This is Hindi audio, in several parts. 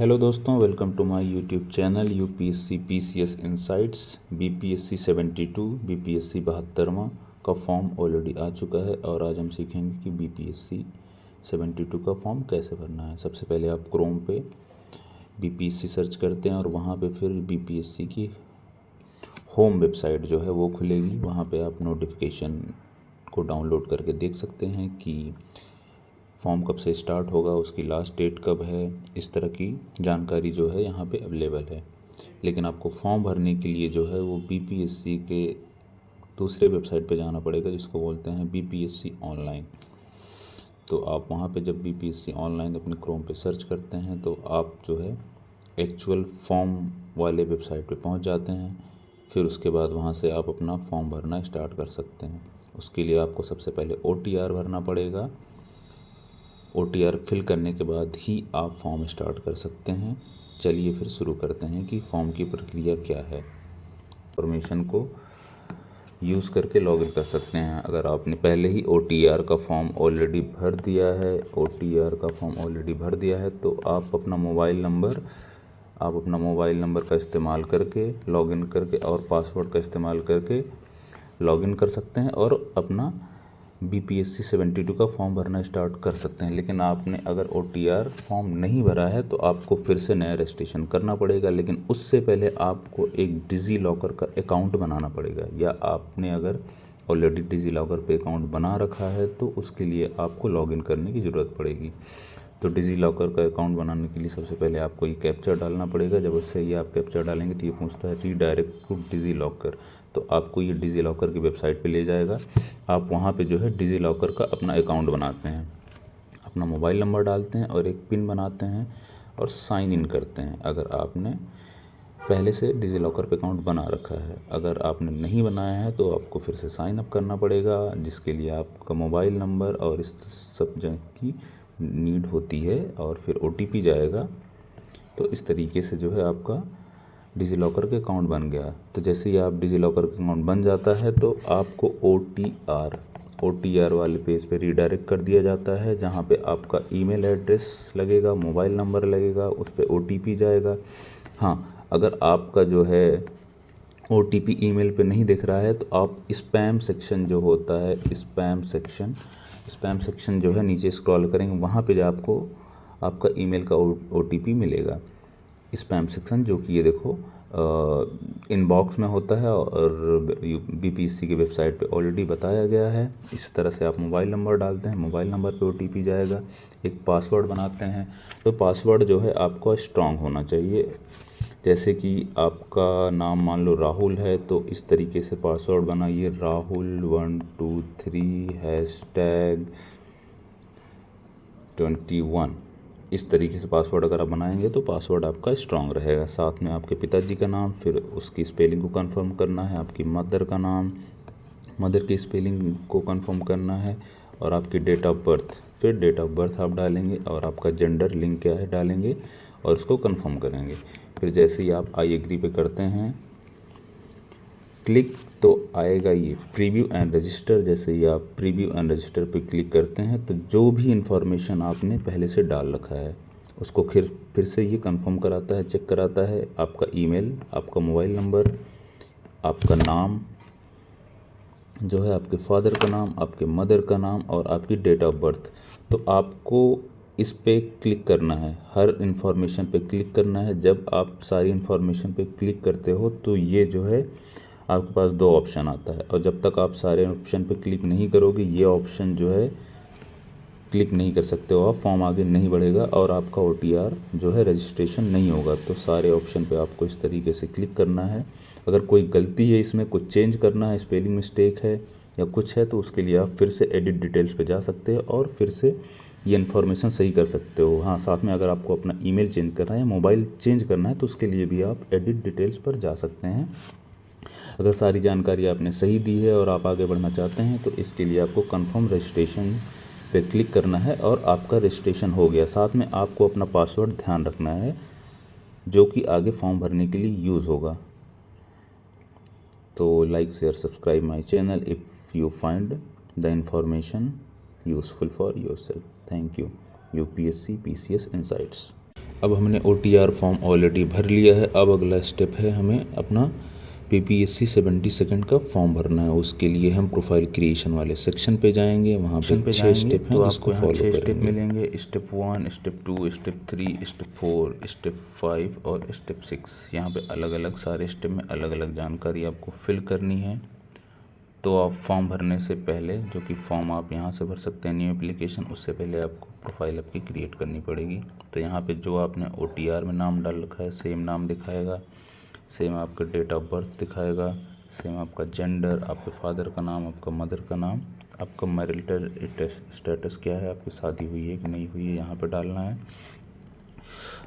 हेलो दोस्तों, welcome to my YouTube channel UPSC PCS insights. BPSC 72 BPSC 72वां का फॉर्म ऑलरेडी आ चुका है और आज हम सीखेंगे कि बीपीएससी 72 का फॉर्म कैसे भरना है। सबसे पहले आप क्रोम पे बीपीएससी सर्च करते हैं और वहाँ पे फिर बीपीएससी की होम वेबसाइट जो है वो खुलेगी। वहाँ पे आप नोटिफिकेशन को डाउनलोड करके देख सकते हैं कि फॉर्म कब से स्टार्ट होगा, उसकी लास्ट डेट कब है। इस तरह की जानकारी जो है यहाँ पे अवेलेबल है। लेकिन आपको फॉर्म भरने के लिए जो है वो बीपीएससी के दूसरे वेबसाइट पे जाना पड़ेगा, जिसको बोलते हैं बीपीएससी ऑनलाइन। तो आप वहाँ पे जब बीपीएससी ऑनलाइन अपने क्रोम पे सर्च करते हैं तो आप जो है एक्चुअल फॉर्म वाले वेबसाइट पे पहुँच जाते हैं। फिर उसके बाद वहाँ से आप अपना फॉर्म भरना स्टार्ट कर सकते हैं। उसके लिए आपको सबसे पहले OTR भरना पड़ेगा। OTR फिल करने के बाद ही आप फॉर्म स्टार्ट कर सकते हैं। चलिए फिर शुरू करते हैं कि फॉर्म की प्रक्रिया क्या है। इन्फॉर्मेशन को यूज़ करके लॉगिन कर सकते हैं। अगर आपने पहले ही OTR का फॉर्म ऑलरेडी भर दिया है तो आप अपना मोबाइल नंबर का इस्तेमाल करके लॉगिन करके और पासवर्ड का इस्तेमाल करके लॉगिन कर सकते हैं और अपना बीपीएससी 72 का फॉर्म भरना स्टार्ट कर सकते हैं। लेकिन आपने अगर OTR फॉर्म नहीं भरा है तो आपको फिर से नया रजिस्ट्रेशन करना पड़ेगा। लेकिन उससे पहले आपको एक डिजी लॉकर का अकाउंट बनाना पड़ेगा, या आपने अगर ऑलरेडी डिजी लॉकर पे अकाउंट बना रखा है तो उसके लिए आपको लॉगिन करने की ज़रूरत पड़ेगी। तो डिजी लॉकर का अकाउंट बनाने के लिए सबसे पहले आपको ये कैप्चा डालना पड़ेगा। जब उससे ये आप कैप्चा डालेंगे तो ये पूछता है रीडायरेक्ट टू डिजी लॉकर। तो आपको ये डिजी लॉकर की वेबसाइट पे ले जाएगा। आप वहाँ पे जो है डिजी लॉकर का अपना अकाउंट बनाते हैं, अपना मोबाइल नंबर डालते हैं और एक पिन बनाते हैं और साइन इन करते हैं। अगर आपने पहले से डिजी लॉकर पे अकाउंट बना रखा है, अगर आपने नहीं बनाया है तो आपको फिर से साइन अप करना पड़ेगा, जिसके लिए आपका मोबाइल नंबर और इस सब जगह की नीड होती है और फिर OTP जाएगा। तो इस तरीके से जो है आपका डिजी लॉकर का अकाउंट बन गया। तो जैसे ही आप डिजी लॉकर का अकाउंट बन जाता है तो आपको OTR वाले पेज पे रीडायरेक्ट कर दिया जाता है, जहाँ पे आपका ईमेल एड्रेस लगेगा, मोबाइल नंबर लगेगा, उस पर OTP जाएगा। हाँ, अगर आपका जो है OTP ईमेल पे नहीं दिख रहा है तो आप स्पैम सेक्शन जो होता है, स्पैम सेक्शन जो है नीचे स्क्रॉल करेंगे, वहाँ पे आपको आपका ईमेल का OTP मिलेगा। स्पैम सेक्शन जो कि ये देखो इनबॉक्स में होता है और बीपीएससी की वेबसाइट पे ऑलरेडी बताया गया है। इस तरह से आप मोबाइल नंबर डालते हैं, मोबाइल नंबर पे OTP जाएगा। एक पासवर्ड बनाते हैं। तो पासवर्ड जो है आपका स्ट्रांग होना चाहिए। जैसे कि आपका नाम मान लो राहुल है तो इस तरीके से पासवर्ड बनाइए, Rahul123 #21। इस तरीके से पासवर्ड अगर आप बनाएंगे तो पासवर्ड आपका स्ट्रांग रहेगा। साथ में आपके पिताजी का नाम, फिर उसकी स्पेलिंग को कंफर्म करना है, आपकी मदर का नाम, मदर की स्पेलिंग को कंफर्म करना है, और आपकी डेट ऑफ बर्थ, फिर डेट ऑफ बर्थ आप डालेंगे और आपका जेंडर लिंक क्या है डालेंगे और उसको कंफर्म करेंगे। फिर जैसे ही आप आई एग्री पे करते हैं क्लिक तो आएगा ये प्रीव्यू एंड रजिस्टर। जैसे ही आप प्रीव्यू एंड रजिस्टर पे क्लिक करते हैं तो जो भी इन्फॉर्मेशन आपने पहले से डाल रखा है उसको फिर से ये कंफर्म कराता है, चेक कराता है। आपका ईमेल, आपका मोबाइल नंबर, आपका नाम जो है, आपके फादर का नाम, आपके मदर का नाम और आपकी डेट ऑफ बर्थ। तो आपको इस पे क्लिक करना है, हर इन्फॉर्मेशन पे क्लिक करना है। जब आप सारी इन्फॉर्मेशन पे क्लिक करते हो तो ये जो है आपके पास 2 ऑप्शन आता है, और जब तक आप सारे ऑप्शन पे क्लिक नहीं करोगे ये ऑप्शन जो है क्लिक नहीं कर सकते हो आप, फॉर्म आगे नहीं बढ़ेगा और आपका OTR जो है रजिस्ट्रेशन नहीं होगा। तो सारे ऑप्शन पे आपको इस तरीके से क्लिक करना है। अगर कोई गलती है, इसमें कुछ चेंज करना है, स्पेलिंग मिस्टेक है या कुछ है, तो उसके लिए आप फिर से एडिट डिटेल्स पे जा सकते हो और फिर से ये इन्फॉर्मेशन सही कर सकते हो। हाँ, साथ में अगर आपको अपना ईमेल चेंज करना है, मोबाइल चेंज करना है, तो उसके लिए भी आप एडिट डिटेल्स पर जा सकते हैं। अगर सारी जानकारी आपने सही दी है और आप आगे बढ़ना चाहते हैं तो इसके लिए आपको कंफर्म रजिस्ट्रेशन पे क्लिक करना है और आपका रजिस्ट्रेशन हो गया। साथ में आपको अपना पासवर्ड ध्यान रखना है जो कि आगे फॉर्म भरने के लिए यूज़ होगा। तो like, share, subscribe my channel if you find the information useful for yourself. Thank you. UPSC PCS insights. अब हमने OTR फॉर्म ऑलरेडी भर लिया है। अब अगला स्टेप है हमें अपना PPSC 72 का फॉर्म भरना है। उसके लिए हम प्रोफाइल क्रिएशन वाले सेक्शन पे जाएंगे, वहाँ पे 6 स्टेप हैं जिसको फॉलो करेंगे। 6 स्टेप मिलेंगे, step 1, step 2, step 3, step 4, step 5 और स्टेप 6। यहाँ पे अलग अलग सारे स्टेप में अलग अलग जानकारी आपको फिल करनी है। तो आप फॉर्म भरने से पहले, जो कि फॉर्म आप यहाँ से भर सकते हैं न्यू एप्लीकेशन, उससे पहले आपको प्रोफाइल आपकी क्रिएट करनी पड़ेगी। तो यहाँ पे जो आपने OTR में नाम डाल रखा है सेम नाम दिखाएगा, सेम आपका डेट ऑफ बर्थ दिखाएगा, सेम आपका जेंडर, आपके फादर का नाम, आपका मदर का नाम, आपका मैरिटल स्टेटस क्या है, आपकी शादी हुई है कि नहीं हुई है, यहाँ पे डालना है।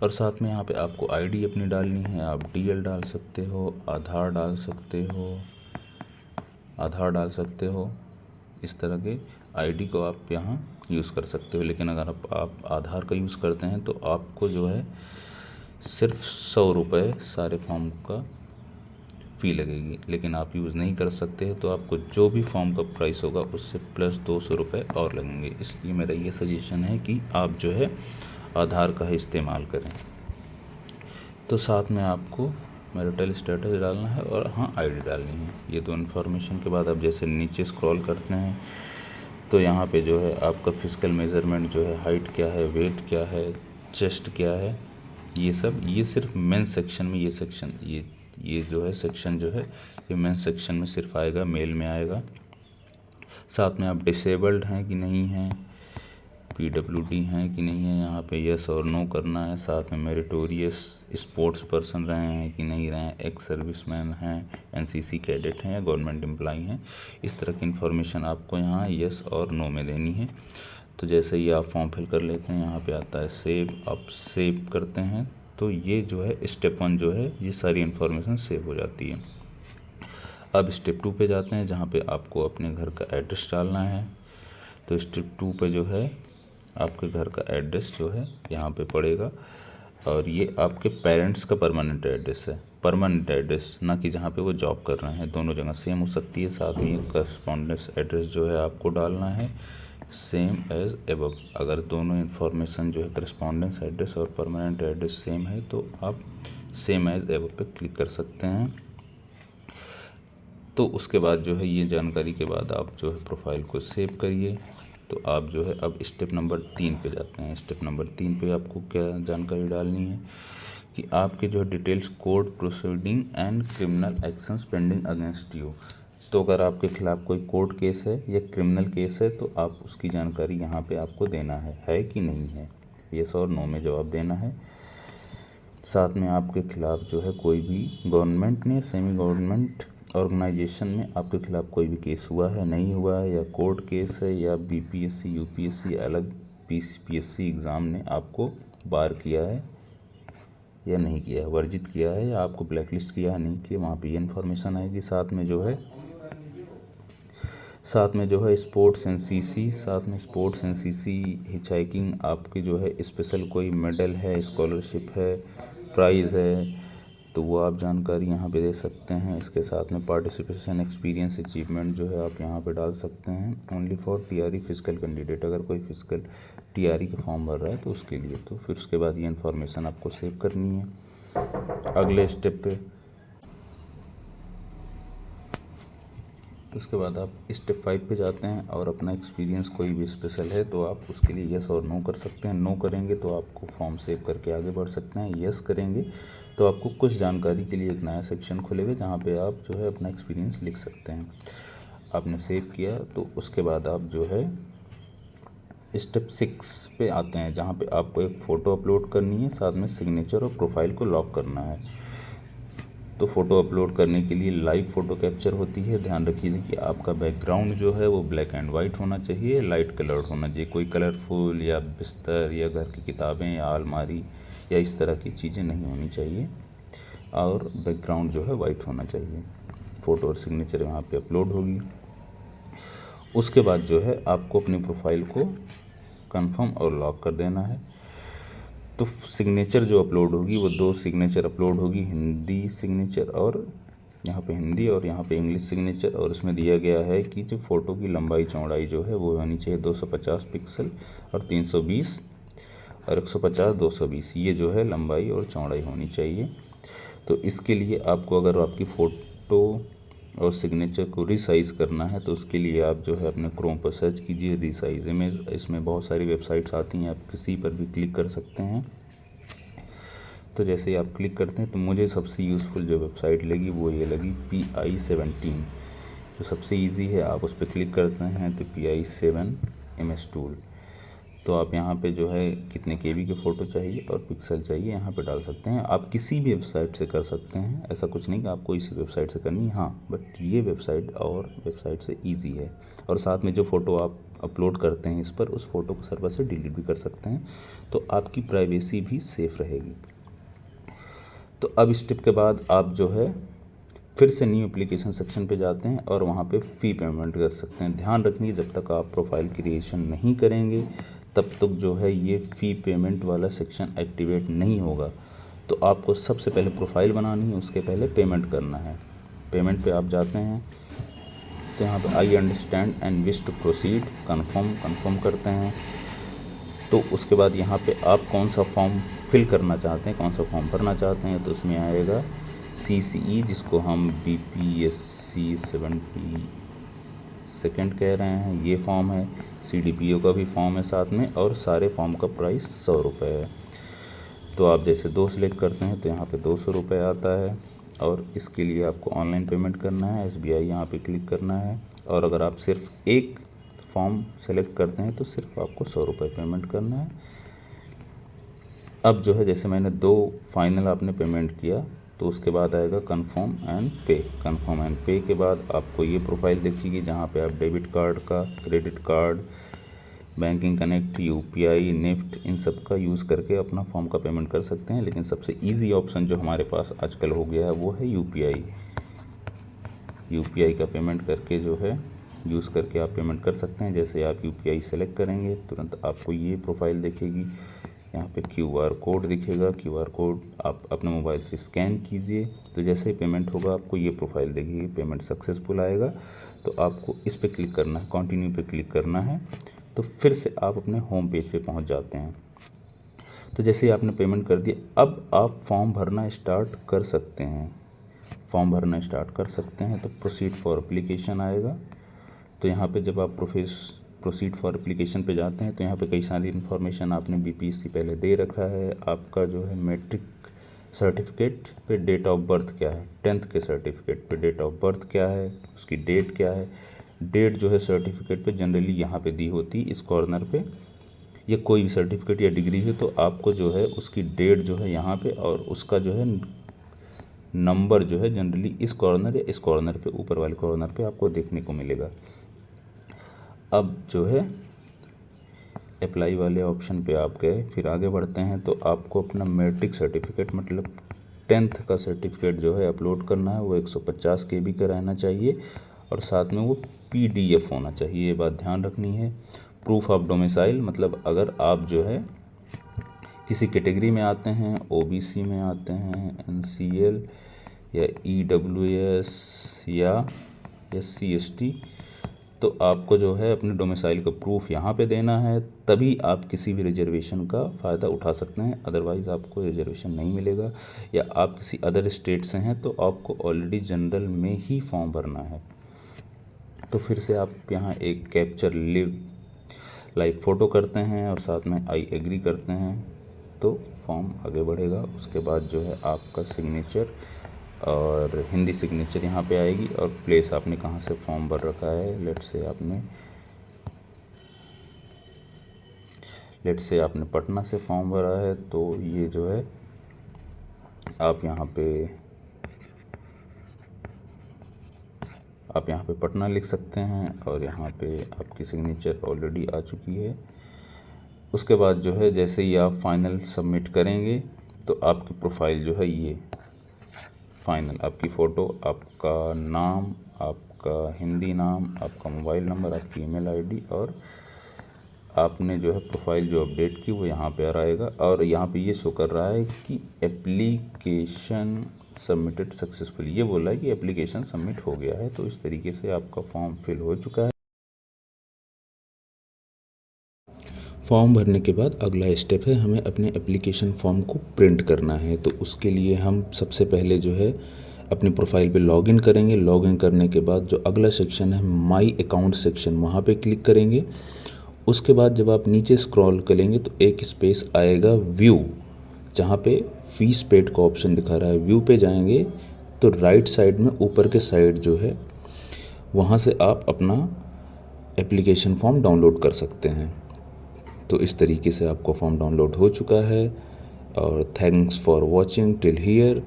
और साथ में यहाँ पे आपको ID अपनी डालनी है। आप DL डाल सकते हो, आधार डाल सकते हो, इस तरह के ID को आप यहाँ यूज़ कर सकते हो। लेकिन अगर आप आधार का यूज़ करते हैं तो आपको जो है सिर्फ 100 रुपये सारे फॉर्म का फ़ी लगेगी। लेकिन आप यूज़ नहीं कर सकते हैं तो आपको जो भी फॉर्म का प्राइस होगा उससे प्लस 200 रुपये और लगेंगे। इसलिए मेरा ये सजेशन है कि आप जो है आधार का ही इस्तेमाल करें। तो साथ में आपको मैरिटल स्टेटस डालना है और हाँ ID डालनी है। ये दो इन्फॉर्मेशन के बाद आप जैसे नीचे स्क्रॉल करते हैं तो यहाँ पे जो है आपका फिजिकल मेज़रमेंट जो है, हाइट क्या है, वेट क्या है, चेस्ट क्या है, ये सब, ये सिर्फ मेन सेक्शन में, ये सेक्शन, ये जो है सेक्शन जो है ये मेन सेक्शन में सिर्फ आएगा, मेल में आएगा। साथ में आप डिसेबल्ड हैं कि नहीं हैं, PWD हैं कि नहीं है, यहाँ पे यस और नो करना है। साथ में मेरिटोरियस स्पोर्ट्स पर्सन रहे हैं कि नहीं रहे हैं, एक्स सर्विसमैन हैं, NCC कैडेट हैं या गवर्नमेंट एम्प्लॉई हैं। इस तरह की इन्फॉर्मेशन आपको यहाँ यस और नो में देनी है। तो जैसे ही आप फॉर्म फिल कर लेते हैं, यहाँ पे आता है सेव, आप सेव करते हैं तो ये जो है स्टेप 1 जो है ये सारी इन्फॉर्मेशन सेव हो जाती है। अब स्टेप 2 पे जाते हैं जहाँ पे आपको अपने घर का एड्रेस डालना है। तो स्टेप 2 पे जो है आपके घर का एड्रेस जो है यहाँ पे पड़ेगा और ये आपके पेरेंट्स का परमानेंट एड्रेस है, परमानेंट एड्रेस, ना कि जहाँ पे वो जॉब कर रहे हैं। दोनों जगह सेम हो सकती है। साथ में करस्पॉन्डेंस एड्रेस जो है आपको डालना है सेम एज एबव। अगर दोनों इन्फॉर्मेशन जो है करस्पॉन्डेंस एड्रेस और परमानेंट एड्रेस सेम है तो आप सेम एज एबव पे क्लिक कर सकते हैं। तो उसके बाद जो है ये जानकारी के बाद आप जो है प्रोफाइल को सेव करिए। तो आप जो है अब स्टेप नंबर 3 पे जाते हैं। स्टेप नंबर 3 पे आपको क्या जानकारी डालनी है कि आपके जो details, court proceeding and criminal actions pending against you. तो अगर आपके खिलाफ़ कोई कोर्ट केस है या क्रिमिनल केस है तो आप उसकी जानकारी यहाँ पे आपको देना है कि नहीं है, यस और नो में जवाब देना है। साथ में आपके खिलाफ़ जो है कोई भी गवर्नमेंट ने, सेमी गवर्नमेंट ऑर्गेनाइजेशन में आपके खिलाफ़ कोई भी केस हुआ है, नहीं हुआ है, या कोर्ट केस है, या BPSC UPSC अलग PSC एग्ज़ाम ने आपको बार किया है या नहीं किया है, वर्जित किया है, या आपको ब्लैकलिस्ट किया है, नहीं किया, वहाँ पे ये इन्फॉर्मेशन आएगी। साथ में जो है स्पोर्ट्स NCC, हिचहाइकिंग, आपके जो है स्पेशल कोई मेडल है, स्कॉलरशिप है, प्राइज़ है, तो वो आप जानकारी यहाँ पे दे सकते हैं। इसके साथ में पार्टिसिपेशन, एक्सपीरियंस, अचीवमेंट जो है आप यहाँ पे डाल सकते हैं। Only for TRE physical candidate, अगर कोई फिजिकल TRE का फॉर्म भर रहा है तो उसके लिए। तो फिर उसके बाद ये इन्फॉर्मेशन आपको सेव करनी है। अगले स्टेप पे उसके बाद आप स्टेप 5 पे जाते हैं और अपना एक्सपीरियंस कोई भी स्पेशल है तो आप उसके लिए यस और नो कर सकते हैं। नो करेंगे तो आपको फॉर्म सेव करके आगे बढ़ सकते हैं। यस करेंगे तो आपको कुछ जानकारी के लिए एक नया सेक्शन खुलेगा जहाँ पे आप जो है अपना एक्सपीरियंस लिख सकते हैं। आपने सेव किया तो उसके बाद आप जो है स्टेप 6 पे आते हैं जहाँ पे आपको एक फ़ोटो अपलोड करनी है, साथ में सिग्नेचर और प्रोफाइल को लॉक करना है। तो फ़ोटो अपलोड करने के लिए लाइव फ़ोटो कैप्चर होती है। ध्यान रखिए कि आपका बैकग्राउंड जो है वो ब्लैक एंड वाइट होना चाहिए, लाइट कलर्ड होना चाहिए। कोई कलरफुल या बिस्तर या घर की किताबें या अलमारी या इस तरह की चीज़ें नहीं होनी चाहिए और बैकग्राउंड जो है वाइट होना चाहिए। फ़ोटो और सिग्नेचर वहाँ पे अपलोड होगी। उसके बाद जो है आपको अपनी प्रोफाइल को कंफर्म और लॉक कर देना है। तो सिग्नेचर जो अपलोड होगी वो 2 सिग्नेचर अपलोड होगी, हिंदी सिग्नेचर और यहाँ पे हिंदी और यहाँ पे इंग्लिश सिग्नेचर। और इसमें दिया गया है कि जो फ़ोटो की लंबाई चौड़ाई जो है वो होनी चाहिए 250 पिक्सल और 320 और 150 220 ये जो है लंबाई और चौड़ाई होनी चाहिए। तो इसके लिए आपको अगर आपकी फ़ोटो और सिग्नेचर को रीसाइज़ करना है तो उसके लिए आप जो है अपने क्रोम पर सर्च कीजिए रीसाइज इमेज। इसमें बहुत सारी वेबसाइट्स आती हैं, आप किसी पर भी क्लिक कर सकते हैं। तो जैसे ही आप क्लिक करते हैं तो मुझे सबसे यूज़फुल जो वेबसाइट लगी वो ये लगी PI17, जो सबसे इजी है। आप उस पर क्लिक करते हैं तो PI7 इमेज टूल। तो आप यहाँ पे जो है कितने KB के फ़ोटो चाहिए और पिक्सल चाहिए यहाँ पे डाल सकते हैं। आप किसी भी वेबसाइट से कर सकते हैं, ऐसा कुछ नहीं कि आपको इसी वेबसाइट से करनी है। हाँ, बट ये वेबसाइट और वेबसाइट से इजी है। और साथ में जो फ़ोटो आप अपलोड करते हैं इस पर, उस फ़ोटो को सर्वर से डिलीट भी कर सकते हैं, तो आपकी प्राइवेसी भी सेफ़ रहेगी। तो अब इस स्टेप के बाद आप जो है फिर से न्यू एप्लीकेशन सेक्शन पे जाते हैं और वहाँ पे फ़ी पेमेंट कर सकते हैं। ध्यान रखिए जब तक आप प्रोफाइल क्रिएशन नहीं करेंगे तब तक जो है ये फ़ी पेमेंट वाला सेक्शन एक्टिवेट नहीं होगा। तो आपको सबसे पहले प्रोफाइल बनानी है, उसके पहले पेमेंट करना है। पेमेंट पे आप जाते हैं तो यहाँ पे I understand and wish to proceed, confirm करते हैं। तो उसके बाद यहाँ पे आप कौन सा फॉर्म फिल करना चाहते हैं, कौन सा फॉर्म भरना चाहते हैं, तो उसमें आएगा CCE, जिसको हम BPSC 72 कह रहे हैं, ये फॉर्म है। CDPO का भी फॉर्म है साथ में, और सारे फॉर्म का प्राइस 100 रुपये है। तो आप जैसे 2 सेलेक्ट करते हैं तो यहाँ पे 200 रुपये आता है, और इसके लिए आपको ऑनलाइन पेमेंट करना है, SBI यहाँ पे क्लिक करना है। और अगर आप सिर्फ एक फॉर्म सेलेक्ट करते हैं तो सिर्फ आपको 100 रुपये पेमेंट करना है। अब जो है जैसे मैंने 2 फाइनल आपने पेमेंट किया तो उसके बाद आएगा कन्फर्म एंड पे। कन्फर्म एंड पे के बाद आपको ये प्रोफाइल दिखेगी जहाँ पे आप डेबिट कार्ड का, credit card, banking connect, UPI, NEFT, इन सब का यूज़ करके अपना फॉर्म का पेमेंट कर सकते हैं। लेकिन सबसे ईजी ऑप्शन जो हमारे पास आजकल हो गया है वो है UPI का पेमेंट करके जो है यूज़ करके आप पेमेंट कर सकते हैं। जैसे आप UPI सेलेक्ट करेंगे तुरंत आपको ये प्रोफाइल दिखेगी, यहाँ पे QR कोड दिखेगा। QR कोड आप अपने मोबाइल से स्कैन कीजिए, तो जैसे ही पेमेंट होगा आपको ये प्रोफाइल दिखेगी, पेमेंट सक्सेसफुल आएगा। तो आपको इस पे क्लिक करना है, कंटिन्यू पे क्लिक करना है, तो फिर से आप अपने होम पेज पे पहुँच जाते हैं। तो जैसे ही आपने पेमेंट कर दिया, अब आप फॉर्म भरना स्टार्ट कर सकते हैं। तो प्रोसीड फॉर एप्लीकेशन आएगा। तो यहाँ पे जब आप प्रोसीड फॉर एप्लीकेशन पे जाते हैं तो यहाँ पे कई सारी इन्फॉर्मेशन आपने BPSC पहले दे रखा है। आपका जो है मैट्रिक सर्टिफिकेट पे डेट ऑफ बर्थ क्या है, 10th के सर्टिफिकेट पे डेट ऑफ बर्थ क्या है, उसकी डेट क्या है। डेट जो है सर्टिफिकेट पे जनरली यहाँ पे दी होती इस कॉर्नर पे। ये कोई भी सर्टिफिकेट या डिग्री है तो आपको जो है उसकी डेट जो है यहाँ पे, और उसका जो है नंबर जो है जनरली इस कॉर्नर या इस कॉर्नर पे, ऊपर वाले कॉर्नर पे आपको देखने को मिलेगा। अब जो है अप्लाई वाले ऑप्शन पे आप गए, फिर आगे बढ़ते हैं तो आपको अपना मैट्रिक सर्टिफिकेट मतलब 10th का सर्टिफिकेट जो है अपलोड करना है। वो 150 KB का रहना चाहिए और साथ में वो PDF होना चाहिए, ये बात ध्यान रखनी है। प्रूफ ऑफ डोमिसाइल, मतलब अगर आप जो है किसी कैटेगरी में आते हैं, OBC में आते हैं, NCL या EWS या SC ST, तो आपको जो है अपने डोमिसाइल का प्रूफ यहाँ पे देना है, तभी आप किसी भी रिजर्वेशन का फ़ायदा उठा सकते हैं। अदरवाइज़ आपको रिजर्वेशन नहीं मिलेगा। या आप किसी अदर स्टेट से हैं तो आपको ऑलरेडी जनरल में ही फॉर्म भरना है। तो फिर से आप यहाँ एक कैप्चर लिव लाइव फ़ोटो करते हैं और साथ में आई एग्री करते हैं तो फॉर्म आगे बढ़ेगा। उसके बाद जो है आपका सिग्नेचर और हिंदी सिग्नेचर यहाँ पे आएगी, और प्लेस आपने कहाँ से फॉर्म भर रखा है। लेट्स से आपने पटना से फॉर्म भरा है, तो ये जो है आप यहाँ पे पटना लिख सकते हैं, और यहाँ पे आपकी सिग्नेचर ऑलरेडी आ चुकी है। उसके बाद जो है जैसे ही आप फाइनल सबमिट करेंगे तो आपकी प्रोफाइल जो है ये फाइनल, आपकी फ़ोटो, आपका नाम, आपका हिंदी नाम, आपका मोबाइल नंबर, आपकी ईमेल आईडी, और आपने जो है प्रोफाइल जो अपडेट की वो यहाँ पे आ रहेगा। और यहाँ पे ये शो कर रहा है कि एप्लीकेशन सबमिटेड सक्सेसफुली, ये बोला है कि एप्लीकेशन सबमिट हो गया है। तो इस तरीके से आपका फॉर्म फिल हो चुका है। फॉर्म भरने के बाद अगला स्टेप है हमें अपने एप्लीकेशन फॉर्म को प्रिंट करना है। तो उसके लिए हम सबसे पहले जो है अपनी प्रोफाइल पे लॉगिन करेंगे। लॉगिन करने के बाद जो अगला सेक्शन है माई अकाउंट सेक्शन, वहाँ पे क्लिक करेंगे। उसके बाद जब आप नीचे स्क्रॉल करेंगे तो एक स्पेस आएगा व्यू, जहाँ पे फीस पेड का ऑप्शन दिखा रहा है। व्यू पे जाएंगे तो राइट साइड में ऊपर के साइड जो है वहाँ से आप अपना एप्लीकेशन फॉर्म डाउनलोड कर सकते हैं। तो इस तरीके से आपका फॉर्म डाउनलोड हो चुका है। और thanks for watching till here.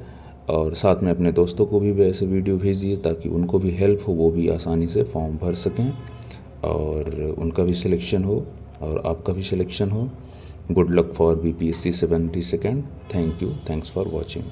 और साथ में अपने दोस्तों को भी वैसे वीडियो भेजिए ताकि उनको भी हेल्प हो, वो भी आसानी से फॉर्म भर सकें और उनका भी सिलेक्शन हो और आपका भी सिलेक्शन हो। Good luck for BPSC 72nd। Thank you, thanks for watching.